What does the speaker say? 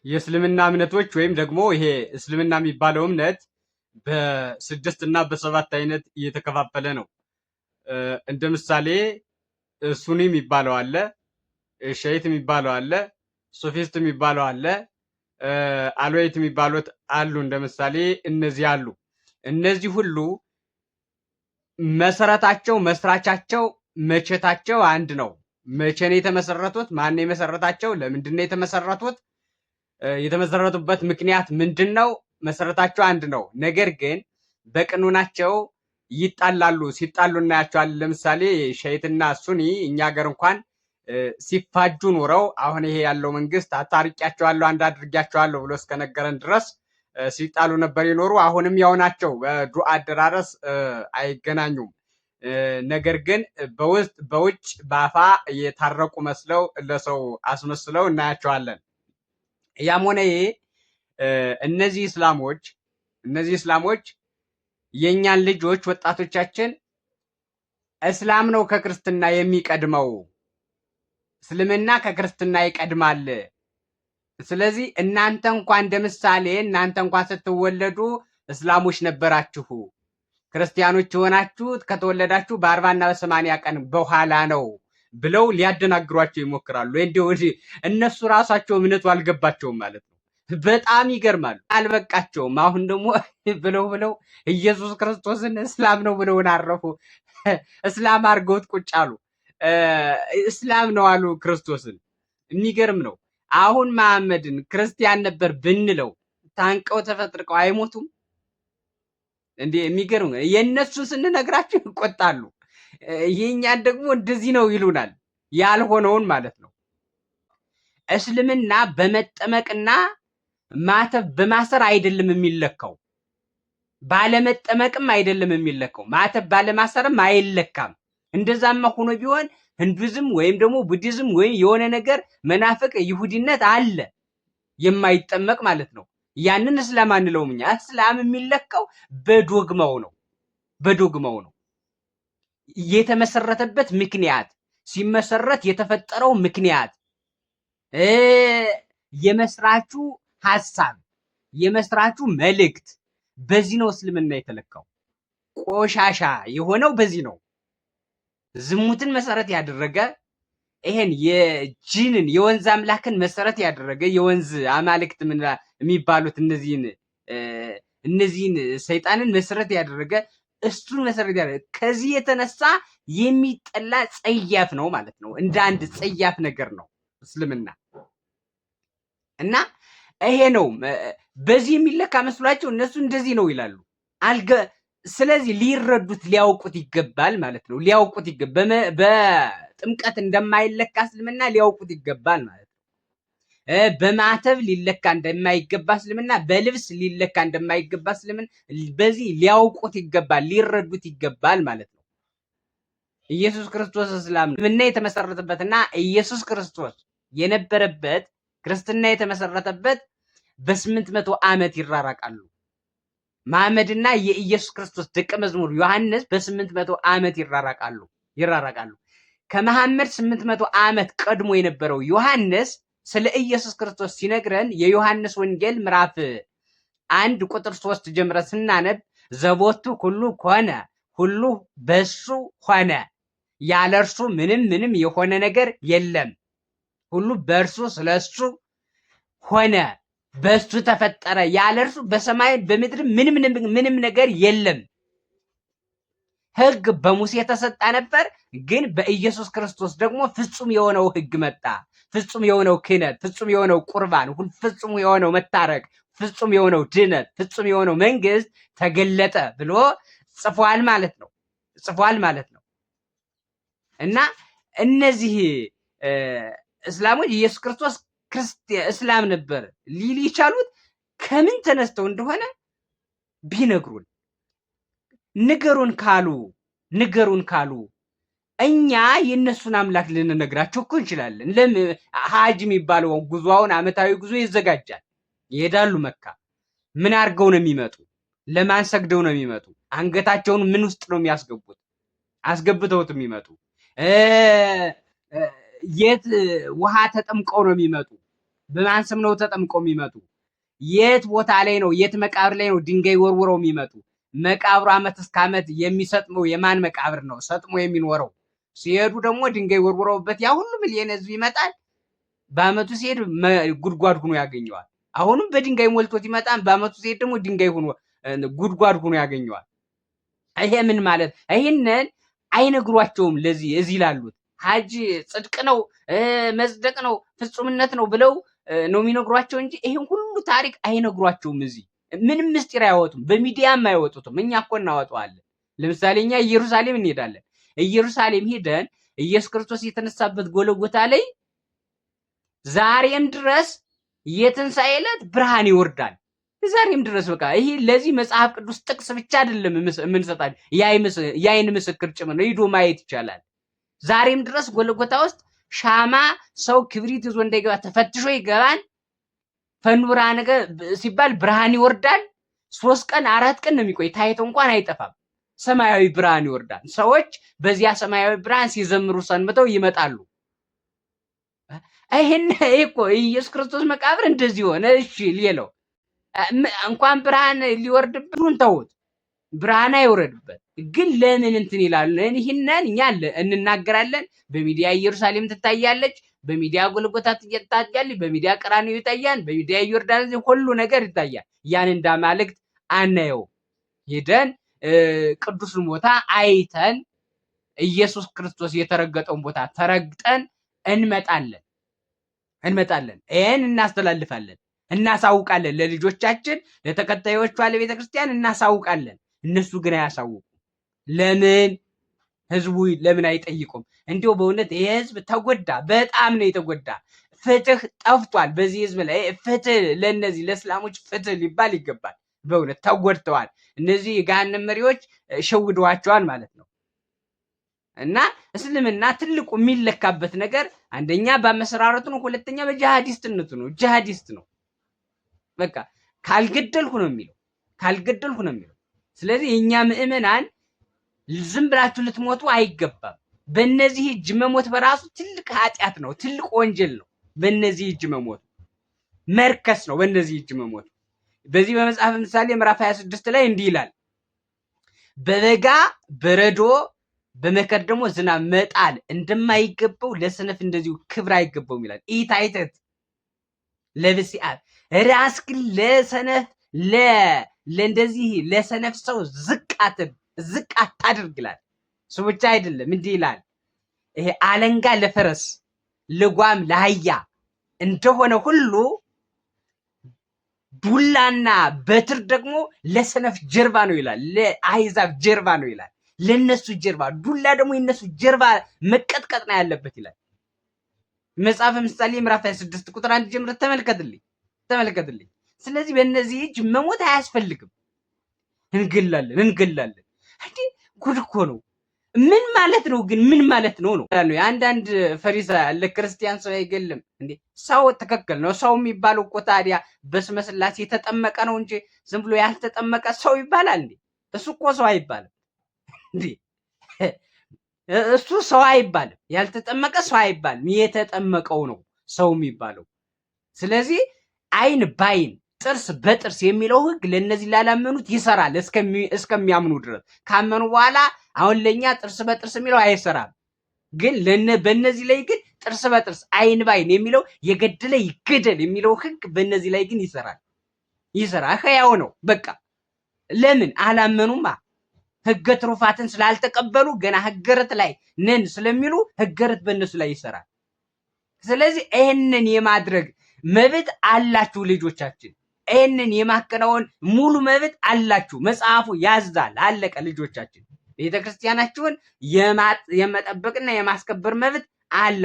የእስልምና እምነቶች ወይም ደግሞ ይሄ እስልምና የሚባለው እምነት በ6 እና በ7 አይነት እየተከፋፈለ ነው። እንደ ምሳሌ ሱኒ የሚባለው አለ፣ ሸይት የሚባለው አለ፣ ሶፊስት የሚባለው አለ፣ አልወይት የሚባሉት አሉ። እንደ ምሳሌ እነዚህ አሉ። እነዚህ ሁሉ መሰረታቸው መስራቻቸው መቼታቸው አንድ ነው። መቼ ነው የተመሰረቱት? ማን ነው የመሰረታቸው? ለምንድን ነው የተመሰረቱት? የተመሰረቱበት ምክንያት ምንድን ነው? መሰረታቸው አንድ ነው። ነገር ግን በቅኑናቸው ይጣላሉ። ሲጣሉ እናያቸዋለን። ለምሳሌ ሸይትና ሱኒ እኛ ሀገር እንኳን ሲፋጁ ኖረው አሁን ይሄ ያለው መንግስት አታርቂያቸዋለሁ አንድ አድርጊያቸዋለሁ ብሎ እስከነገረን ድረስ ሲጣሉ ነበር የኖሩ። አሁንም ያው ናቸው። በዱዓ አደራረስ አይገናኙም። ነገር ግን በውጭ በአፋ የታረቁ መስለው ለሰው አስመስለው እናያቸዋለን። ያም ሆነ ይሄ እነዚህ እስላሞች የኛን ልጆች ወጣቶቻችን እስላም ነው ከክርስትና የሚቀድመው፣ እስልምና ከክርስትና ይቀድማል። ስለዚህ እናንተ እንኳን እንደምሳሌ እናንተ እንኳን ስትወለዱ እስላሞች ነበራችሁ፣ ክርስቲያኖች የሆናችሁት ከተወለዳችሁ በ40 እና በ80 ቀን በኋላ ነው ብለው ሊያደናግሯቸው ይሞክራሉ። እንዲሁ እነሱ ራሳቸው እምነቱ አልገባቸውም ማለት ነው። በጣም ይገርማሉ። አልበቃቸውም። አሁን ደግሞ ብለው ኢየሱስ ክርስቶስን እስላም ነው ብለውን አረፉ። እስላም አድርገውት ቁጭ አሉ። እስላም ነው አሉ ክርስቶስን። የሚገርም ነው። አሁን መሐመድን ክርስቲያን ነበር ብንለው ታንቀው ተፈጥርቀው አይሞቱም እንዴ? የሚገርም ነው። የእነሱን ስንነግራቸው ይቆጣሉ። የኛን ደግሞ እንደዚህ ነው ይሉናል። ያልሆነውን ማለት ነው። እስልምና በመጠመቅና ማተብ በማሰር አይደለም የሚለካው፣ ባለመጠመቅም አይደለም የሚለካው፣ ማተብ ባለማሰርም አይለካም። እንደዛማ ሆኖ ቢሆን ህንዱዝም ወይም ደግሞ ቡዲዝም ወይም የሆነ ነገር መናፍቅ ይሁዲነት አለ የማይጠመቅ ማለት ነው። ያንን እስላም አንለውም እኛ። እስላም የሚለካው በዶግማው ነው። በዶግማው ነው የተመሰረተበት ምክንያት፣ ሲመሰረት የተፈጠረው ምክንያት፣ የመስራቹ ሐሳብ፣ የመስራቹ መልእክት፣ በዚህ ነው እስልምና የተለካው። ቆሻሻ የሆነው በዚህ ነው። ዝሙትን መሰረት ያደረገ ይሄን የጂንን የወንዝ አምላክን መሰረት ያደረገ የወንዝ አማልክት የሚባሉት እነዚህን ሰይጣንን መሰረት ያደረገ እሱን መሰረት ያደረገ ከዚህ የተነሳ የሚጠላ ጸያፍ ነው ማለት ነው። እንደ አንድ ጸያፍ ነገር ነው እስልምና እና ይሄ ነው። በዚህ የሚለካ መስሏቸው እነሱ እንደዚህ ነው ይላሉ። ስለዚህ ሊረዱት ሊያውቁት ይገባል ማለት ነው። ሊያውቁት ይገባል። በጥምቀት እንደማይለካ እስልምና ሊያውቁት ይገባል ማለት ነው። በማተብ ሊለካ እንደማይገባ እስልምና፣ በልብስ ሊለካ እንደማይገባ እስልምና በዚህ ሊያውቁት ይገባል፣ ሊረዱት ይገባል ማለት ነው። ኢየሱስ ክርስቶስ እስልምና የተመሰረተበትና ኢየሱስ ክርስቶስ የነበረበት ክርስትና የተመሰረተበት በ800 ዓመት ይራራቃሉ። መሐመድና የኢየሱስ ክርስቶስ ደቀ መዝሙር ዮሐንስ በ800 ዓመት ይራራቃሉ። ከመሐመድ 800 ዓመት ቀድሞ የነበረው ዮሐንስ ስለ ኢየሱስ ክርስቶስ ሲነግረን የዮሐንስ ወንጌል ምዕራፍ 1 ቁጥር 3 ጀምረን ስናነብ ዘቦቱ ሁሉ ሆነ፣ ሁሉ በሱ ሆነ፣ ያለ እርሱ ምንም የሆነ ነገር የለም፣ ሁሉ በእርሱ ስለሱ ሆነ፣ በሱ ተፈጠረ፣ ያለ እርሱ በሰማይ በምድር ምንም ነገር የለም። ሕግ በሙሴ የተሰጣ ነበር፣ ግን በኢየሱስ ክርስቶስ ደግሞ ፍጹም የሆነው ሕግ መጣ። ፍጹም የሆነው ክህነት፣ ፍጹም የሆነው ቁርባን፣ ፍጹም የሆነው መታረቅ፣ ፍጹም የሆነው ድነት፣ ፍጹም የሆነው መንግስት ተገለጠ ብሎ ጽፏል ማለት ነው። እና እነዚህ እስላሞች ኢየሱስ ክርስቶስ እስላም ነበር ሊል የቻሉት ከምን ተነስተው እንደሆነ ቢነግሩን። ንገሩን ካሉ እኛ የእነሱን አምላክ ልንነግራቸው እኮ እንችላለን። ሀጅ የሚባለው ጉዞውን ዓመታዊ ጉዞ ይዘጋጃል። ይሄዳሉ መካ። ምን አድርገው ነው የሚመጡ? ለማን ሰግደው ነው የሚመጡ? አንገታቸውን ምን ውስጥ ነው የሚያስገቡት? አስገብተውት የሚመጡ የት ውሃ ተጠምቀው ነው የሚመጡ? በማን ስም ነው ተጠምቀው የሚመጡ? የት ቦታ ላይ ነው? የት መቃብር ላይ ነው ድንጋይ ወርውረው የሚመጡ? መቃብሩ ዓመት እስከ ዓመት የሚሰጥመው የማን መቃብር ነው ሰጥሞ የሚኖረው? ሲሄዱ ደግሞ ድንጋይ ወርውረውበት ያ ሁሉ ሚሊዮን ህዝብ ይመጣል። በአመቱ ሲሄድ ጉድጓድ ሆኖ ያገኘዋል። አሁንም በድንጋይ ሞልቶት ይመጣል። በአመቱ ሲሄድ ደግሞ ድንጋይ ሆኖ ጉድጓድ ሆኖ ያገኘዋል። ይሄ ምን ማለት? ይሄንን አይነግሯቸውም። ለዚህ እዚህ ላሉት ሀጅ ጽድቅ ነው መጽደቅ ነው ፍጹምነት ነው ብለው ነው የሚነግሯቸው እንጂ ይሄን ሁሉ ታሪክ አይነግሯቸውም። እዚህ ምንም ምስጢር አያወጡም፣ በሚዲያም አይወጡትም። እኛ እኮ እናወጣዋለን። ለምሳሌ እኛ ኢየሩሳሌም እንሄዳለን። ኢየሩሳሌም ሄደን ኢየሱስ ክርስቶስ የተነሳበት ጎልጎታ ላይ ዛሬም ድረስ የትንሣኤ ዕለት ብርሃን ይወርዳል። ዛሬም ድረስ በቃ ይሄ ለዚህ መጽሐፍ ቅዱስ ጥቅስ ብቻ አይደለም የምንሰጣል፣ የአይን ምስክር ጭምር ነው። ሂዶ ማየት ይቻላል። ዛሬም ድረስ ጎልጎታ ውስጥ ሻማ ሰው ክብሪት ይዞ እንዳይገባ ተፈትሾ ይገባል። ፈኑ ብርሃን ሲባል ብርሃን ይወርዳል። 3 ቀን 4 ቀን ነው የሚቆይ፣ ታይቶ እንኳን አይጠፋም። ሰማያዊ ብርሃን ይወርዳል። ሰዎች በዚያ ሰማያዊ ብርሃን ሲዘምሩ ሰንብተው ይመጣሉ። ይሄን እኮ ኢየሱስ ክርስቶስ መቃብር እንደዚህ ሆነ። እሺ ሌላው እንኳን ብርሃን ሊወርድብን ተውት፣ ብርሃን አይወረድበት ግን ለምን እንትን ይላሉ? ይሄንን እኛ እንናገራለን። በሚዲያ ኢየሩሳሌም ትታያለች፣ በሚዲያ ጎልጎታ ትታያለች፣ በሚዲያ ቀራንዮ ይታያል፣ በሚዲያ ዮርዳኖስ ሁሉ ነገር ይታያል። ያን እንዳማልክት አናየው። ሄደን ቅዱስን ቦታ አይተን ኢየሱስ ክርስቶስ የተረገጠውን ቦታ ተረግጠን እንመጣለን። ይሄን እናስተላልፋለን፣ እናሳውቃለን። ለልጆቻችን ለተከታዮቿ ለቤተ ክርስቲያን እናሳውቃለን። እነሱ ግን አያሳውቁም። ለምን? ህዝቡ ለምን አይጠይቁም? እንዲሁ በእውነት ይሄ ህዝብ ተጎዳ፣ በጣም ነው የተጎዳ። ፍትህ ጠፍቷል በዚህ ህዝብ ላይ። ፍትህ ለነዚህ ለእስላሞች ፍትህ ሊባል ይገባል። በእውነት ተጎድተዋል። እነዚህ የገሃነም መሪዎች ሸውደዋቸዋል ማለት ነው። እና እስልምና ትልቁ የሚለካበት ነገር አንደኛ በመሰራረቱ ነው፣ ሁለተኛ በጂሃዲስትነቱ ነው። ጂሃዲስት ነው በቃ ካልገደልኩ ነው የሚለው። ስለዚህ የኛ ምዕመናን ዝም ብላችሁ ልትሞቱ አይገባም። በእነዚህ እጅ መሞት በራሱ ትልቅ ኃጢአት ነው፣ ትልቅ ወንጀል ነው። በእነዚህ እጅ መሞት መርከስ ነው። በእነዚህ እጅ መሞት በዚህ በመጽሐፍ ምሳሌ ምዕራፍ 26 ላይ እንዲህ ይላል፣ በበጋ በረዶ በመከር ደግሞ ዝናብ መጣል እንደማይገባው ለሰነፍ እንደዚሁ ክብር አይገባውም ይላል። ኢታይተት ለብሲአት ራስ ግን ለሰነፍ ለእንደዚህ ለሰነፍ ሰው ዝቅ አታድርግ ይላል። እሱ ብቻ አይደለም እንዲህ ይላል፣ ይሄ አለንጋ ለፈረስ ልጓም ለአህያ እንደሆነ ሁሉ ዱላና በትር ደግሞ ለሰነፍ ጀርባ ነው ይላል። ለአሕዛብ ጀርባ ነው ይላል። ለነሱ ጀርባ፣ ዱላ ደግሞ የነሱ ጀርባ መቀጥቀጥ ነው ያለበት ይላል። መጽሐፈ ምሳሌ ምዕራፍ 26 ቁጥር 1 ጀምሮ ተመልከትልኝ። ስለዚህ በእነዚህ እጅ መሞት አያስፈልግም። እንገላለን እንዴ! ጉድ እኮ ነው። ምን ማለት ነው ግን? ምን ማለት ነው? አንዳንድ ፈሪሳ ለክርስቲያን ሰው አይገልም እንዴ? ሰው ትክክል ነው። ሰው የሚባለው እኮ ታዲያ በስመ ሥላሴ የተጠመቀ ነው እንጂ ዝም ብሎ ያልተጠመቀ ሰው ይባላል እንዴ? እሱ እኮ ሰው አይባልም እንዴ! እሱ ሰው አይባልም። ያልተጠመቀ ሰው አይባልም። የተጠመቀው ነው ሰው የሚባለው። ስለዚህ አይን ባይን ጥርስ በጥርስ የሚለው ህግ ለነዚህ ላላመኑት ይሰራል እስከሚያምኑ ድረስ። ካመኑ በኋላ አሁን ለኛ ጥርስ በጥርስ የሚለው አይሰራም። ግን በእነዚህ ላይ ግን ጥርስ በጥርስ አይን ባይን የሚለው የገደለ ይገደል የሚለው ህግ በእነዚህ ላይ ግን ይሰራል። ህያው ነው በቃ። ለምን አላመኑማ? ህገ ትሩፋትን ስላልተቀበሉ ገና ህገረት ላይ ነን ስለሚሉ ህገረት በእነሱ ላይ ይሰራል። ስለዚህ ይህንን የማድረግ መብት አላችሁ ልጆቻችን። ይህንን የማከናወን ሙሉ መብት አላችሁ። መጽሐፉ ያዛል። አለቀ። ልጆቻችን ቤተክርስቲያናችሁን የመጠበቅና የማስከበር መብት አላ